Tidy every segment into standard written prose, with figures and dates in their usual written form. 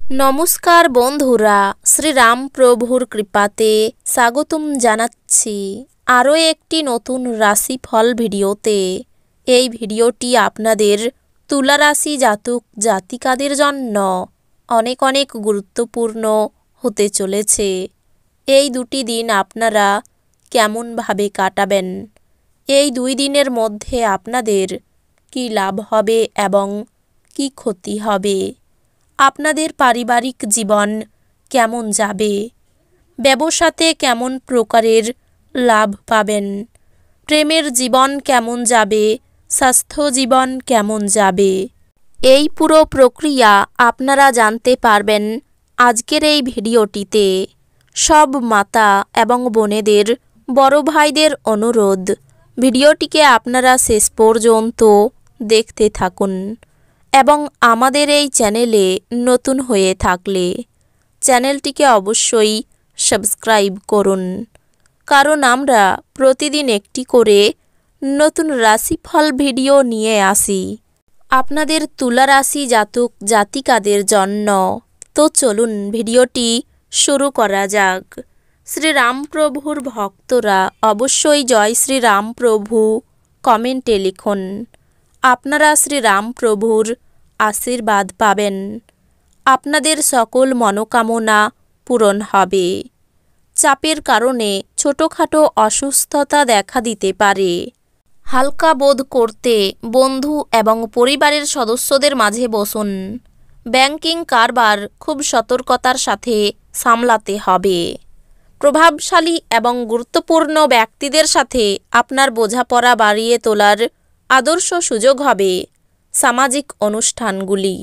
নমস্কার বন্ধুরা, শ্রীরাম প্রভুর কৃপাতে স্বাগতম জানাচ্ছি আরও একটি নতুন রাশিফল ভিডিওতে। এই ভিডিওটি আপনাদের তুলা রাশি জাতক জাতিকাদের জন্য অনেক অনেক গুরুত্বপূর্ণ হতে চলেছে। এই দুটি দিন আপনারা কেমনভাবে কাটাবেন, এই 2 দিনের মধ্যে আপনাদের কি লাভ হবে এবং কি ক্ষতি হবে, আপনাদের পারিবারিক জীবন কেমন যাবে, ব্যবসাতে কেমন প্রকারের লাভ পাবেন, প্রেমের জীবন কেমন যাবে, স্বাস্থ্য জীবন কেমন যাবে, এই পুরো প্রক্রিয়া আপনারা জানতে পারবেন আজকের এই ভিডিওটিতে। সব মাতা এবং বোনেদের, বড় ভাইদের অনুরোধ, ভিডিওটিকে আপনারা শেষ পর্যন্ত দেখতে থাকুন এবং আমাদের এই চ্যানেলে নতুন হয়ে থাকলে চ্যানেলটিকে অবশ্যই সাবস্ক্রাইব করুন, কারণ আমরা প্রতিদিন একটি করে নতুন রাশিফল ভিডিও নিয়ে আসি আপনাদের তুলা রাশি জাতক জাতিকাদের জন্য। তো চলুন ভিডিওটি শুরু করা যাক। শ্রীরামপ্রভুর ভক্তরা অবশ্যই জয় শ্রীরামপ্রভু কমেন্টে লিখুন। আপনারা শ্রীরামপ্রভুর আশীর্বাদ পাবেন, আপনাদের সকল মনোকামনা পূরণ হবে। চাপের কারণে ছোটোখাটো অসুস্থতা দেখা দিতে পারে। হালকা বোধ করতে বন্ধু এবং পরিবারের সদস্যদের মাঝে বসুন। ব্যাংকিং কারবার খুব সতর্কতার সাথে সামলাতে হবে। প্রভাবশালী এবং গুরুত্বপূর্ণ ব্যক্তিদের সাথে আপনার বোঝাপড়া বাড়িয়ে তোলার আদর্শ সুযোগ হবে। সামাজিক অনুষ্ঠানগুলি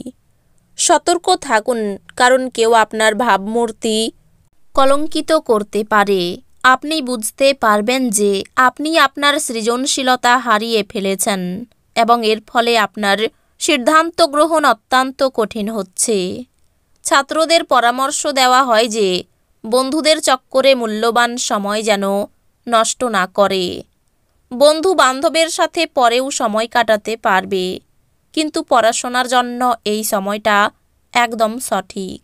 সতর্ক থাকুন, কারণ কেউ আপনার ভাবমূর্তি কলঙ্কিত করতে পারে। আপনি বুঝতে পারবেন যে আপনি আপনার সৃজনশীলতা হারিয়ে ফেলেছেন এবং এর ফলে আপনার সিদ্ধান্ত গ্রহণ অত্যন্ত কঠিন হচ্ছে। ছাত্রদের পরামর্শ দেওয়া হয় যে বন্ধুদের চক্করে মূল্যবান সময় যেন নষ্ট না করে। বন্ধু বান্ধবের সাথে পরেও সময় কাটাতে পারবে, কিন্তু পড়াশোনার জন্য এই সময়টা একদম সঠিক।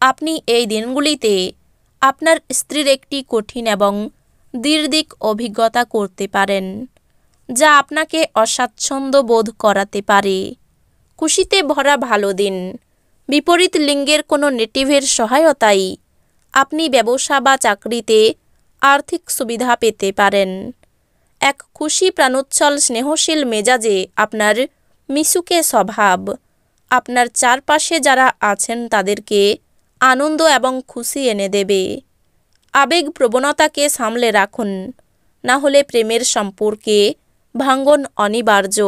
আপনি এই দিনগুলিতে আপনার স্ত্রীর একটি কঠিন এবং দীর্ঘ অভিজ্ঞতা করতে পারেন, যা আপনাকে অস্বাচ্ছন্দ্য বোধ করাতে পারে। খুশিতে ভরা ভালো দিন। বিপরীত লিঙ্গের কোনো নেটিভের সহায়তায় আপনি ব্যবসা বা চাকরিতে আর্থিক সুবিধা পেতে পারেন। এক খুশি প্রাণোচ্ছল স্নেহশীল মেজাজে আপনার মিশুকে স্বভাব আপনার চারপাশে যারা আছেন তাদেরকে আনন্দ এবং খুশি এনে দেবে। আবেগ প্রবণতাকে সামলে রাখুন, না হলে প্রেমের সম্পর্কে ভাঙ্গন অনিবার্য।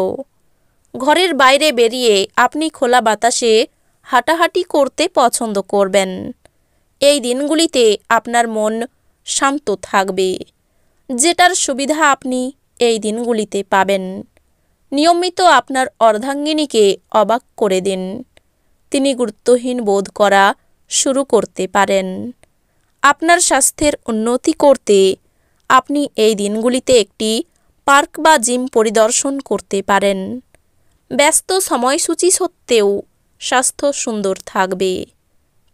ঘরের বাইরে বেরিয়ে আপনি খোলা বাতাসে হাঁটাহাঁটি করতে পছন্দ করবেন। এই দিনগুলিতে আপনার মন শান্ত থাকবে, যেটার সুবিধা আপনি এই দিনগুলিতে পাবেন। নিয়মিত আপনার অর্ধাঙ্গিনীকে অবাক করে দিন, তিনি গুরুত্বহীন বোধ করা শুরু করতে পারেন। আপনার স্বাস্থ্যের উন্নতি করতে আপনি এই দিনগুলিতে একটি পার্ক বা জিম পরিদর্শন করতে পারেন। ব্যস্ত সময়সূচি সত্ত্বেও স্বাস্থ্য সুন্দর থাকবে,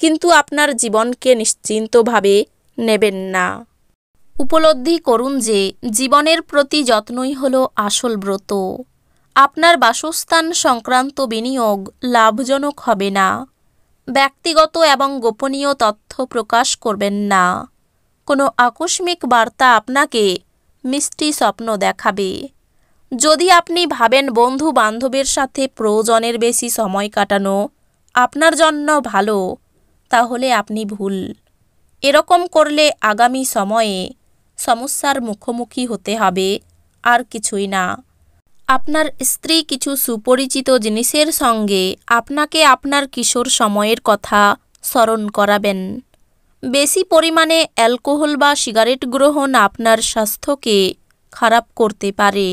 কিন্তু আপনার জীবনকে নিশ্চিন্তভাবে নেবেন না। উপলব্ধি করুন যে জীবনের প্রতি যত্নই হলো আসল ব্রত। আপনার বাসস্থান সংক্রান্ত বিনিয়োগ লাভজনক হবে না। ব্যক্তিগত এবং গোপনীয় তথ্য প্রকাশ করবেন না। কোনো আকস্মিক বার্তা আপনাকে মিষ্টি স্বপ্ন দেখাবে। যদি আপনি ভাবেন বন্ধু বান্ধবের সাথে প্রয়োজনের বেশি সময় কাটানো আপনার জন্য ভালো, তাহলে আপনি ভুল। এরকম করলে আগামী সময়ে সমস্যার মুখোমুখি হতে হবে, আর কিছুই না। আপনার স্ত্রী কিছু সুপরিচিত জিনিসের সঙ্গে আপনাকে আপনার কিশোর সময়ের কথা স্মরণ করাবেন। বেশি পরিমাণে অ্যালকোহল বা সিগারেট গ্রহণ আপনার স্বাস্থ্যকে খারাপ করতে পারে।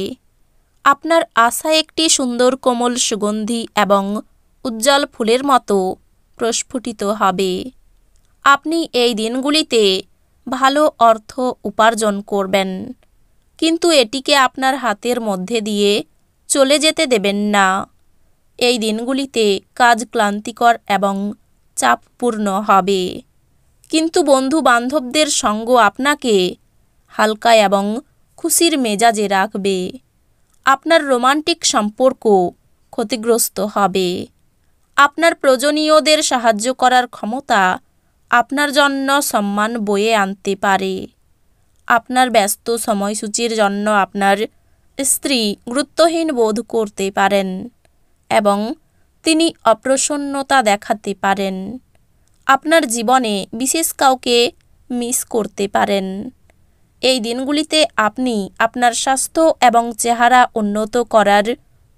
আপনার আশা একটি সুন্দর কোমল সুগন্ধি এবং উজ্জ্বল ফুলের মতো প্রস্ফুটিত হবে। আপনি এই দিনগুলিতে ভালো অর্থ উপার্জন করবেন, কিন্তু এটিকে আপনার হাতের মধ্যে দিয়ে চলে যেতে দেবেন না। এই দিনগুলিতে কাজ ক্লান্তিকর এবং চাপপূর্ণ হবে, কিন্তু বন্ধু বান্ধবদের সঙ্গ আপনাকে হালকা এবং খুশির মেজাজে রাখবে। আপনার রোমান্টিক সম্পর্ক ক্ষতিগ্রস্ত হবে। আপনার প্রয়োজনীয়দের সাহায্য করার ক্ষমতা আপনার জন্য সম্মান বয়ে আনতে পারে। আপনার ব্যস্ত সময়সূচির জন্য আপনার স্ত্রী গুরুত্বহীন বোধ করতে পারেন এবং তিনি অপ্রসন্নতা দেখাতে পারেন। আপনার জীবনে বিশেষ কাউকে মিস করতে পারেন। এই দিনগুলিতে আপনি আপনার স্বাস্থ্য এবং চেহারা উন্নত করার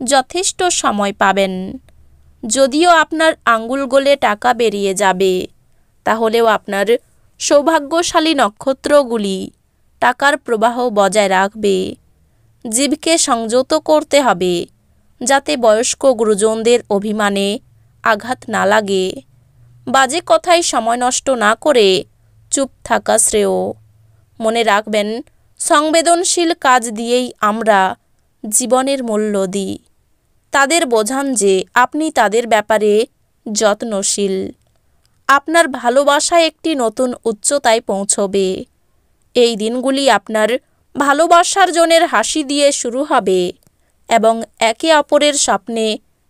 যথেষ্ট সময় পাবেন। যদিও আপনার আঙ্গুল গলে টাকা বেরিয়ে যাবে, তাহলেও আপনার সৌভাগ্যশালী নক্ষত্রগুলি টাকার প্রবাহ বজায় রাখবে। জীবকে সংযত করতে হবে যাতে বয়স্ক গুরুজনদের অভিমানে আঘাত না লাগে। বাজে কথায় সময় নষ্ট না করে চুপ থাকা শ্রেয়। মনে রাখবেন, সংবেদনশীল কাজ দিয়েই আমরা জীবনের মূল্য দিই। তাদের বোঝান যে আপনি তাদের ব্যাপারে যত্নশীল। আপনার ভালোবাসা একটি নতুন উচ্চতায় পৌঁছবে। এই দিনগুলি আপনার ভালোবাসার জনের হাসি দিয়ে শুরু হবে এবং একে অপরের স্বপ্নে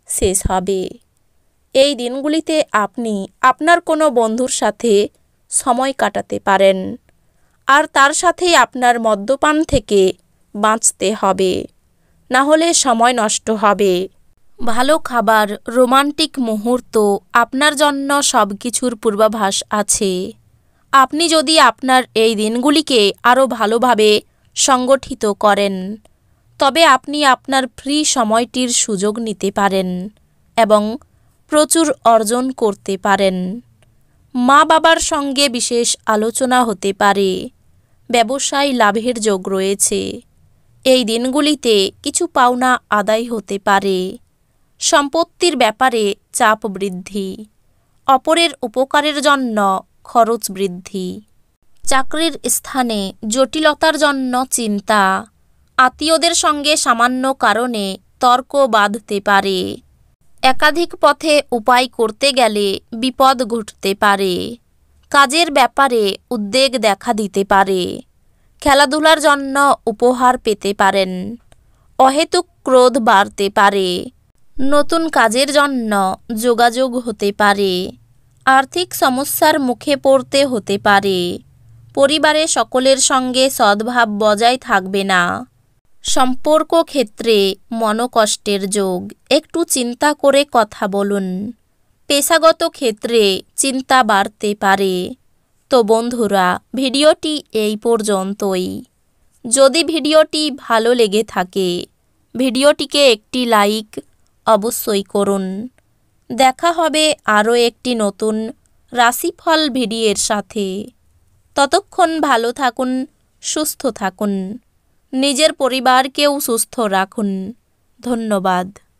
শেষ হবে। এই দিনগুলিতে আপনি আপনার কোনো বন্ধুর সাথে সময় কাটাতে পারেন, আর তার সাথেই আপনার মদ্যপান থেকে বাঁচতে হবে, না হলে সময় নষ্ট হবে। ভালো খাবার, রোমান্টিক মুহূর্ত, আপনার জন্য সব কিছুর পূর্বাভাস আছে। আপনি যদি আপনার এই দিনগুলিকে আরও ভালোভাবে সংগঠিত করেন, তবে আপনি আপনার ফ্রি সময়টির সুযোগ নিতে পারেন এবং প্রচুর অর্জন করতে পারেন। মা বাবার সঙ্গে বিশেষ আলোচনা হতে পারে। ব্যবসায় লাভের যোগ রয়েছে। এই দিনগুলিতে কিছু পাওনা আদায় হতে পারে। সম্পত্তির ব্যাপারে চাপ বৃদ্ধি। অপরের উপকারের জন্য খরচ বৃদ্ধি। চাকরির স্থানে জটিলতার জন্য চিন্তা। আত্মীয়দের সঙ্গে সামান্য কারণে তর্ক বাধতে পারে। একাধিক পথে উপায় করতে গেলে বিপদ ঘটতে পারে। কাজের ব্যাপারে উদ্বেগ দেখা দিতে পারে। খেলাধুলার জন্য উপহার পেতে পারেন। অহেতুক ক্রোধ বাড়তে পারে। নতুন কাজের জন্য যোগাযোগ হতে পারে। আর্থিক সমস্যার মুখে পড়তে হতে পারে। পরিবারে সকলের সঙ্গে সদ্ভাব বজায় থাকবে না। সম্পর্ক ক্ষেত্রে মনোকষ্টের যোগ। একটু চিন্তা করে কথা বলুন। পেশাগত ক্ষেত্রে চিন্তা বাড়তে পারে। তো বন্ধুরা, ভিডিওটি এই পর্যন্তই। যদি ভিডিওটি ভালো লেগে থাকে, ভিডিওটিকে একটি লাইক অবশ্যই করুন। দেখা হবে আরও একটি নতুন রাশিফল ভিডিওর সাথে। ততক্ষণ ভালো থাকুন, সুস্থ থাকুন, নিজের পরিবারকেও সুস্থ রাখুন। ধন্যবাদ।